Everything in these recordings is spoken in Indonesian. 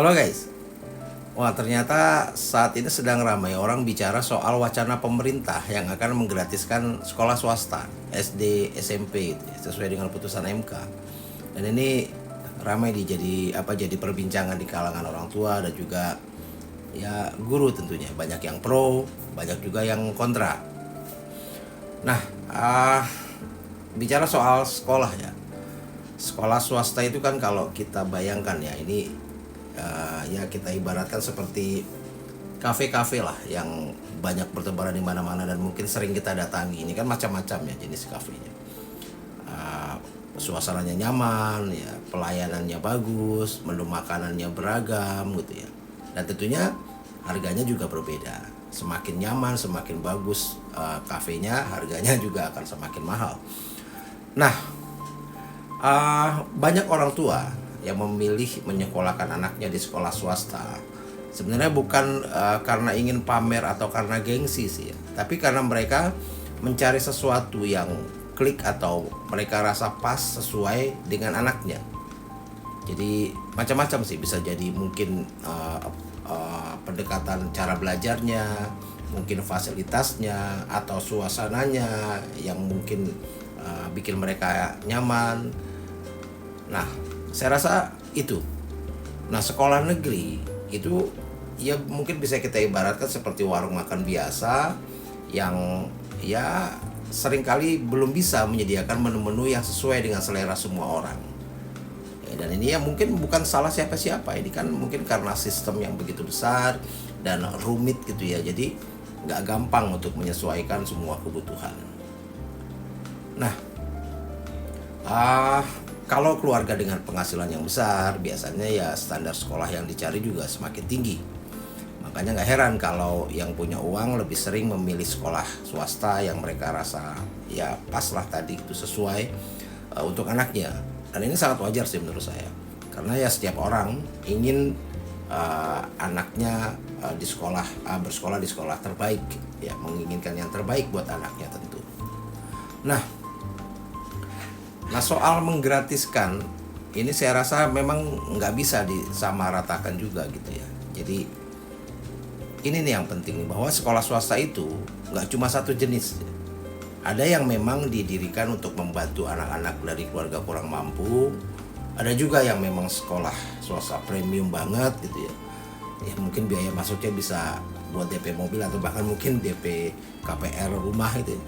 Halo guys, wah ternyata saat ini sedang ramai orang bicara soal wacana pemerintah yang akan menggratiskan sekolah swasta, SD, SMP gitu ya, sesuai dengan putusan MK. Dan ini ramai jadi perbincangan di kalangan orang tua dan juga ya guru tentunya. Banyak yang pro, banyak juga yang kontra. Nah, bicara soal sekolah ya. Sekolah swasta itu kan kalau kita bayangkan ya ini ya kita ibaratkan seperti kafe-kafe lah yang banyak bertebaran di mana-mana dan mungkin sering kita datangi. Ini kan macam-macam ya jenis kafenya. Suasananya nyaman, ya pelayanannya bagus, menu makanannya beragam gitu ya. Dan tentunya harganya juga berbeda. Semakin nyaman, semakin bagus kafenya, harganya juga akan semakin mahal. Nah, banyak orang tua yang memilih menyekolahkan anaknya di sekolah swasta sebenarnya bukan karena ingin pamer atau karena gengsi sih ya, tapi karena mereka mencari sesuatu yang klik atau mereka rasa pas sesuai dengan anaknya. Jadi macam-macam sih, bisa jadi mungkin pendekatan cara belajarnya, mungkin fasilitasnya atau suasananya yang mungkin bikin mereka nyaman. Nah, saya rasa itu. Nah, sekolah negeri itu ya mungkin bisa kita ibaratkan seperti warung makan biasa yang ya seringkali belum bisa menyediakan menu-menu yang sesuai dengan selera semua orang. Ya, dan ini ya mungkin bukan salah siapa-siapa. Ini kan mungkin karena sistem yang begitu besar dan rumit gitu ya. Jadi nggak gampang untuk menyesuaikan semua kebutuhan. Nah, kalau keluarga dengan penghasilan yang besar, biasanya ya standar sekolah yang dicari juga semakin tinggi. Makanya nggak heran kalau yang punya uang lebih sering memilih sekolah swasta yang mereka rasa ya pas lah tadi itu sesuai untuk anaknya. Dan ini sangat wajar sih menurut saya. Karena ya setiap orang ingin anaknya bersekolah di sekolah terbaik, ya menginginkan yang terbaik buat anaknya tentu. Nah, soal menggratiskan ini saya rasa memang nggak bisa disamaratakan juga gitu ya. Jadi ini nih yang penting, bahwa sekolah swasta itu nggak cuma satu jenis. Ada yang memang didirikan untuk membantu anak-anak dari keluarga kurang mampu. Ada juga yang memang sekolah swasta premium banget gitu ya. Ya mungkin biaya masuknya bisa buat DP mobil atau bahkan mungkin DP KPR rumah gitu ya.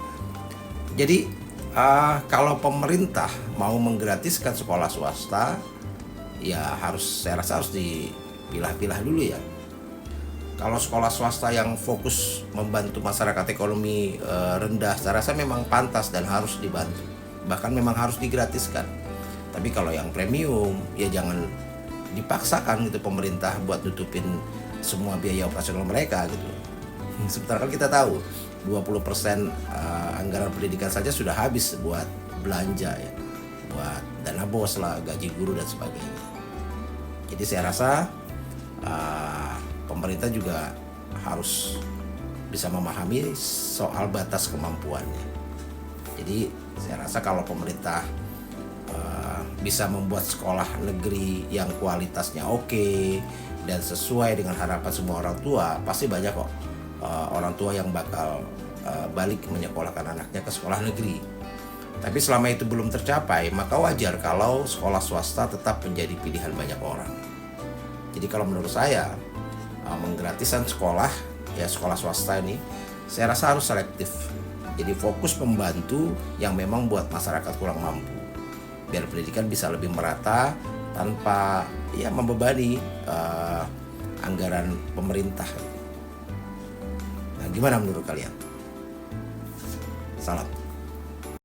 Jadi kalau pemerintah mau menggratiskan sekolah swasta, ya saya rasa harus dipilah-pilah dulu ya. Kalau sekolah swasta yang fokus membantu masyarakat ekonomi rendah, saya rasa memang pantas dan harus dibantu. Bahkan memang harus digratiskan. Tapi kalau yang premium, ya jangan dipaksakan gitu pemerintah buat nutupin semua biaya operasional mereka gitu. Sementara kan kita tahu 20% anggaran pendidikan saja sudah habis buat belanja ya, buat dana bos lah, gaji guru dan sebagainya. Jadi saya rasa pemerintah juga harus bisa memahami soal batas kemampuannya. Jadi saya rasa kalau pemerintah bisa membuat sekolah negeri yang kualitasnya oke dan sesuai dengan harapan semua orang tua, pasti banyak kok orang tua yang bakal balik menyekolahkan anaknya ke sekolah negeri. Tapi selama itu belum tercapai, maka wajar kalau sekolah swasta tetap menjadi pilihan banyak orang. Jadi kalau menurut saya, menggratiskan sekolah swasta ini, saya rasa harus selektif. Jadi fokus membantu yang memang buat masyarakat kurang mampu, biar pendidikan bisa lebih merata tanpa ya membebani anggaran pemerintah. Nah, gimana menurut kalian? Salam.